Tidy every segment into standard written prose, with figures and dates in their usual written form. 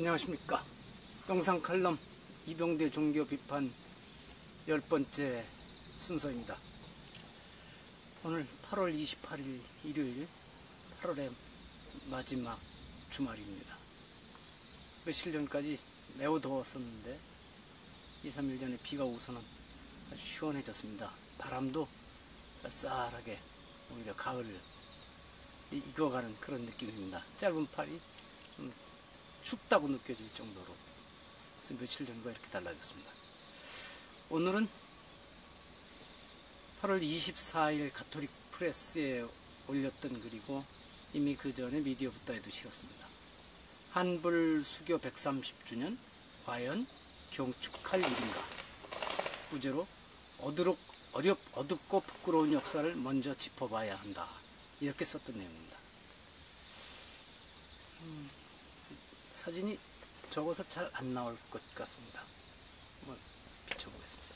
안녕하십니까. 영상 칼럼 이병대 종교 비판 10번째 순서입니다. 오늘 8월 28일 일요일, 8월의 마지막 주말입니다. 며칠 전까지 매우 더웠었는데 2, 3일 전에 비가 오서는 아주 시원해졌습니다. 바람도 쌀쌀하게 오히려 가을을 익어가는 그런 느낌입니다. 짧은 팔이 좀 춥다고 느껴질 정도로 그래서 며칠 전과 이렇게 달라졌습니다. 오늘은 8월 24일 가톨릭 프레스에 올렸던 글이고 이미 그 전에 미디어 붓다에도 실었습니다. 한불 수교 130주년 과연 경축할 일인가? 부제로 어둡고 부끄러운 역사를 먼저 짚어봐야 한다. 이렇게 썼던 내용입니다. 사진이 적어서 잘 안 나올 것 같습니다. 한번 비춰보겠습니다.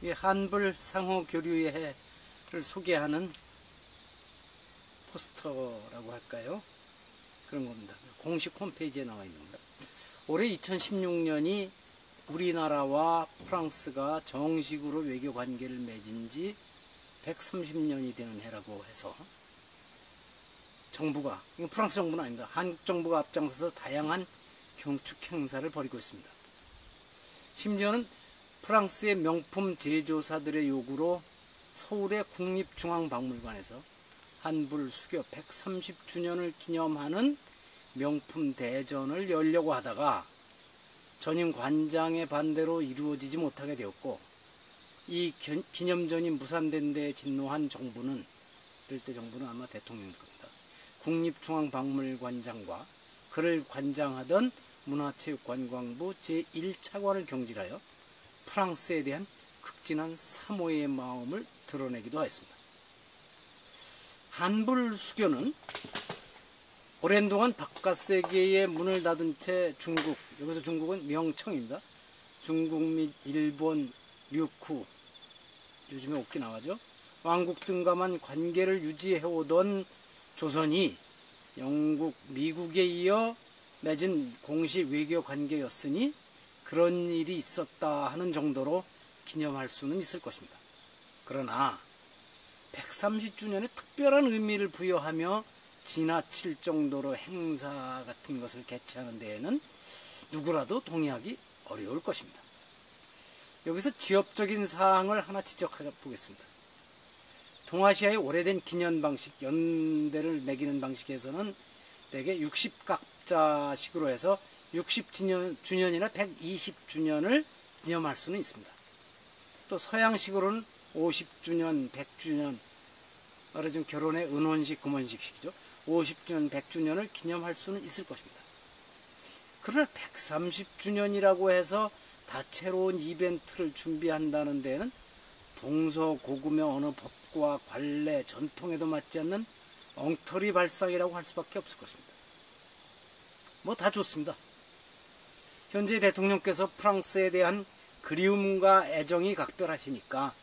이 한불 상호 교류의 해를 소개하는 포스터라고 할까요? 그런 겁니다. 공식 홈페이지에 나와 있는 겁니다. 올해 2016년이 우리나라와 프랑스가 정식으로 외교 관계를 맺은 지 130년이 되는 해라고 해서 정부가, 이건 프랑스 정부는 아닙니다. 한국 정부가 앞장서서 다양한 경축 행사를 벌이고 있습니다. 심지어는 프랑스의 명품 제조사들의 요구로 서울의 국립중앙박물관에서 한불 수교 130주년을 기념하는 명품 대전을 열려고 하다가 전임 관장의 반대로 이루어지지 못하게 되었고, 이 기념전이 무산된 데 진노한 정부는, 이럴 때 정부는 아마 대통령일 겁니다. 국립중앙박물관장과 그를 관장하던 문화체육관광부 제1차관을 경질하여 프랑스에 대한 극진한 사모의 마음을 드러내기도 하였습니다. 한불 수교는 오랜 동안 바깥 세계에 문을 닫은 채 중국, 여기서 중국은 명청입니다. 중국 및 일본, 류쿠, 요즘에 오키나와죠. 왕국 등과만 관계를 유지해오던 조선이 영국, 미국에 이어 맺은 공식 외교 관계였으니 그런 일이 있었다 하는 정도로 기념할 수는 있을 것입니다. 그러나 130주년에 특별한 의미를 부여하며 지나칠 정도로 행사 같은 것을 개최하는 데에는 누구라도 동의하기 어려울 것입니다. 여기서 지엽적인 사항을 하나 지적해 보겠습니다. 동아시아의 오래된 기념 방식, 연대를 매기는 방식에서는 대개 60각자식으로 해서 60주년이나 120주년을 기념할 수는 있습니다. 또 서양식으로는 50주년, 100주년, 말하자면 결혼의 은혼식, 금혼식이죠. 50주년, 100주년을 기념할 수는 있을 것입니다. 그러나 130주년이라고 해서 다채로운 이벤트를 준비한다는 데에는 동서고금의 어느 법과 관례, 전통에도 맞지 않는 엉터리 발상이라고 할 수밖에 없을 것입니다. 뭐 다 좋습니다. 현재 대통령께서 프랑스에 대한 그리움과 애정이 각별하시니까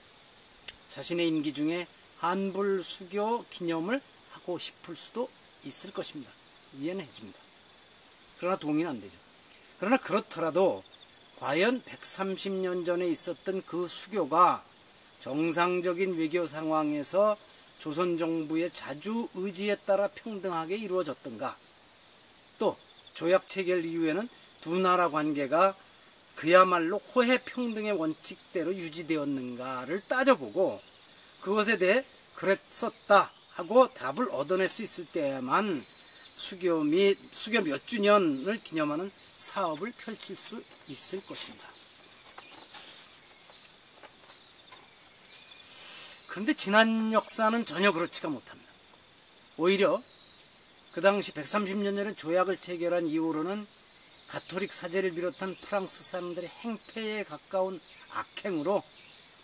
자신의 임기 중에 한불 수교 기념을 하고 싶을 수도 있을 것입니다. 이해는 해줍니다. 그러나 동의는 안 되죠. 그러나 그렇더라도 과연 130년 전에 있었던 그 수교가 정상적인 외교 상황에서 조선 정부의 자주 의지에 따라 평등하게 이루어졌던가, 또 조약 체결 이후에는 두 나라 관계가 그야말로 호혜 평등의 원칙대로 유지되었는가를 따져보고 그것에 대해 그랬었다 하고 답을 얻어낼 수 있을 때에만 수교 몇 주년을 기념하는 사업을 펼칠 수 있을 것입니다. 그런데 지난 역사는 전혀 그렇지가 못합니다. 오히려 그 당시 130년 전에 조약을 체결한 이후로는 가톨릭 사제를 비롯한 프랑스 사람들의 행패에 가까운 악행으로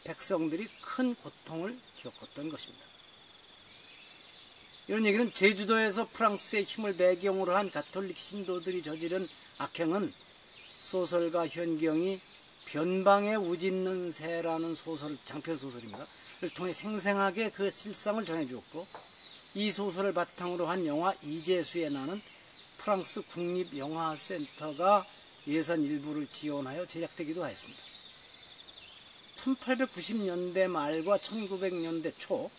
백성들이 큰 고통을 겪었던 것입니다. 이런 얘기는 제주도에서 프랑스의 힘을 배경으로 한 가톨릭 신도들이 저지른 악행은 소설가 현경이 변방에 우짖는 새라는 장편소설입니다. 를 통해 생생하게 그 실상을 전해주었고, 이 소설을 바탕으로 한 영화 이재수의 나는 프랑스 국립영화센터가 예산 일부를 지원하여 제작되기도 하였습니다. 1890년대 말과 1900년대 초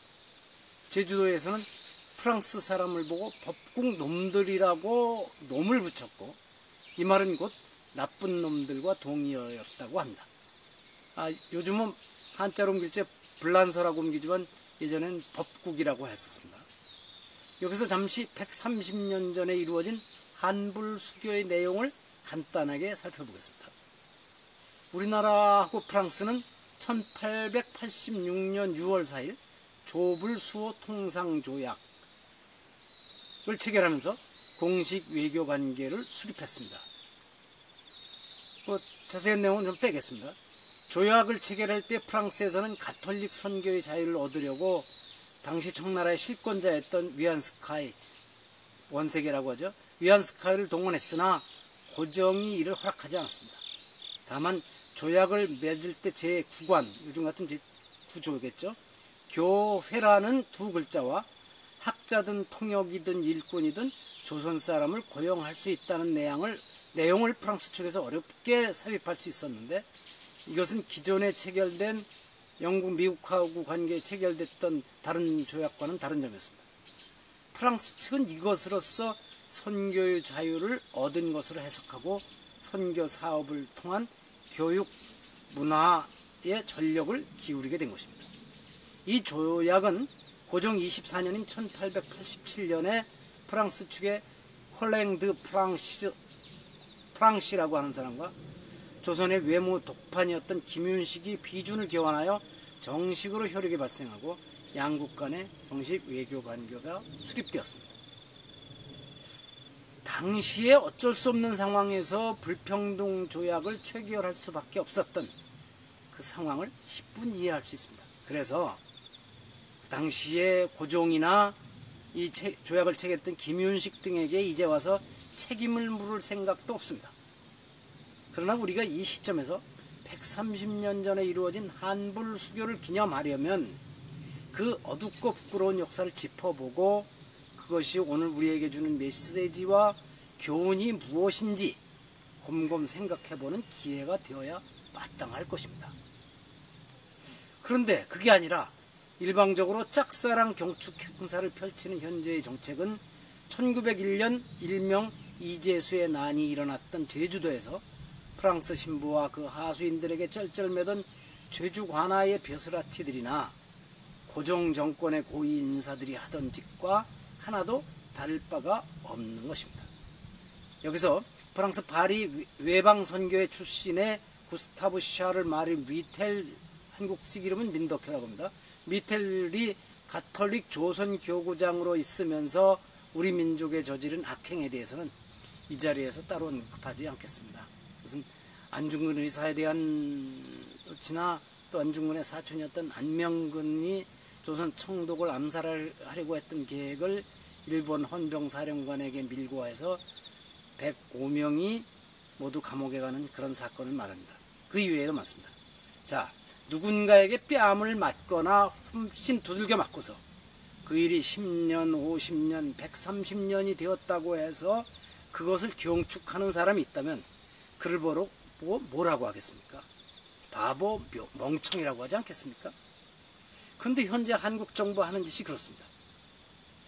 제주도에서는 프랑스 사람을 보고 법국 놈들이라고 놈을 붙였고 이 말은 곧 나쁜 놈들과 동의어였다고 합니다. 요즘은 한자로 옮길 때 불란서라고 옮기지만 예전엔 법국이라고 했었습니다. 여기서 잠시 130년 전에 이루어진 한불수교의 내용을 간단하게 살펴보겠습니다. 우리나라하고 프랑스는 1886년 6월 4일 조불수호 통상조약을 체결하면서 공식 외교 관계를 수립했습니다. 자세한 내용은 좀 빼겠습니다. 조약을 체결할 때 프랑스에서는 가톨릭 선교의 자유를 얻으려고 당시 청나라의 실권자였던 위안스카이, 원세계라고 하죠. 위안스카이를 동원했으나 고정이 이를 허락하지 않았습니다. 다만 조약을 맺을 때 제9관, 요즘 같은 제9조겠죠. 교회라는 두 글자와 학자든 통역이든 일꾼이든 조선 사람을 고용할 수 있다는 내용을 프랑스 측에서 어렵게 삽입할 수 있었는데 이것은 기존에 체결된 영국, 미국하고 관계에 체결됐던 다른 조약과는 다른 점이었습니다. 프랑스 측은 이것으로써 선교의 자유를 얻은 것으로 해석하고 선교 사업을 통한 교육, 문화에 전력을 기울이게 된 것입니다. 이 조약은 고종 24년인 1887년에 프랑스 측의 콜랭 드 프랑시라고 하는 사람과 조선의 외무 독판이었던 김윤식이 비준을 교환하여 정식으로 효력이 발생하고 양국 간의 정식 외교 관계가 수립되었습니다. 당시에 어쩔 수 없는 상황에서 불평등 조약을 체결할 수밖에 없었던 그 상황을 10분 이해할 수 있습니다. 그래서 당시에 고종이나 이 조약을 체결했던 김윤식 등에게 이제 와서 책임을 물을 생각도 없습니다. 그러나 우리가 이 시점에서 130년 전에 이루어진 한불수교를 기념하려면 그 어둡고 부끄러운 역사를 짚어보고 그것이 오늘 우리에게 주는 메시지와 교훈이 무엇인지 곰곰 생각해보는 기회가 되어야 마땅할 것입니다. 그런데 그게 아니라 일방적으로 짝사랑 경축 행사를 펼치는 현재의 정책은 1901년 일명 이재수의 난이 일어났던 제주도에서 프랑스 신부와 그 하수인들에게 쩔쩔매던 제주 관아의 벼슬아치들이나 고종 정권의 고위 인사들이 하던 짓과 하나도 다를 바가 없는 것입니다. 여기서 프랑스 파리 외방선교회 출신의 구스타브 샤를 마리 미텔, 한국식 이름은 민덕회라고 합니다. 미텔이 가톨릭 조선교구장으로 있으면서 우리 민족의 저지른 악행에 대해서는 이 자리에서 따로 언급하지 않겠습니다. 무슨 안중근 의사에 대한 지나 또 안중근의 사촌이었던 안명근이 조선 청독을 암살하려고 했던 계획을 일본 헌병사령관에게 밀고 해서 105명이 모두 감옥에 가는 그런 사건을 말합니다. 그 이외에도 많습니다. 자, 누군가에게 뺨을 맞거나 훔신 두들겨 맞고서 그 일이 10년, 50년, 130년이 되었다고 해서 그것을 경축하는 사람이 있다면 그를 보고 뭐라고 하겠습니까? 바보, 멍청이라고 하지 않겠습니까? 그런데 현재 한국 정부 하는 짓이 그렇습니다.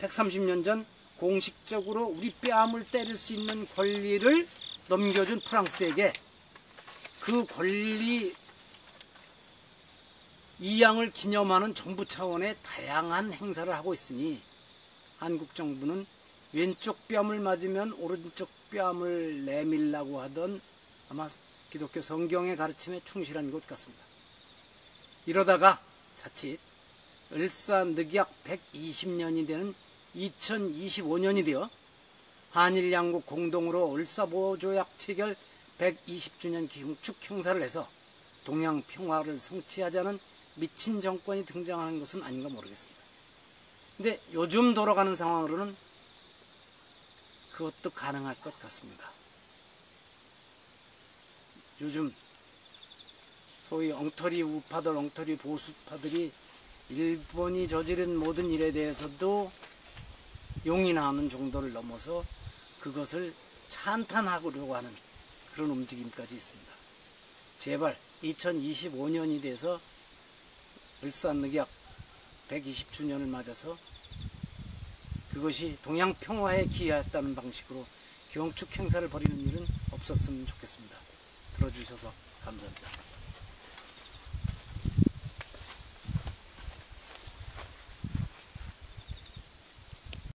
130년 전 공식적으로 우리 뺨을 때릴 수 있는 권리를 넘겨준 프랑스에게 그 권리 이양을 기념하는 정부 차원의 다양한 행사를 하고 있으니 한국 정부는 왼쪽 뺨을 맞으면 오른쪽 뺨을 내밀라고 하던 아마 기독교 성경의 가르침에 충실한 것 같습니다. 이러다가 자칫 을사늑약 120년이 되는 2025년이 되어 한일 양국 공동으로 을사보조약 체결 120주년 기축 행사를 해서 동양 평화를 성취하자는 미친 정권이 등장하는 것은 아닌가 모르겠습니다. 근데 요즘 돌아가는 상황으로는 그것도 가능할 것 같습니다. 요즘 소위 엉터리 우파들, 엉터리 보수파들이 일본이 저지른 모든 일에 대해서도 용인하는 정도를 넘어서 그것을 찬탄하려고 하는 그런 움직임까지 있습니다. 제발 2025년이 돼서 을사늑약 120주년을 맞아서 그것이 동양 평화에 기여했다는 방식으로 경축 행사를 벌이는 일은 없었으면 좋겠습니다. 들어주셔서 감사합니다.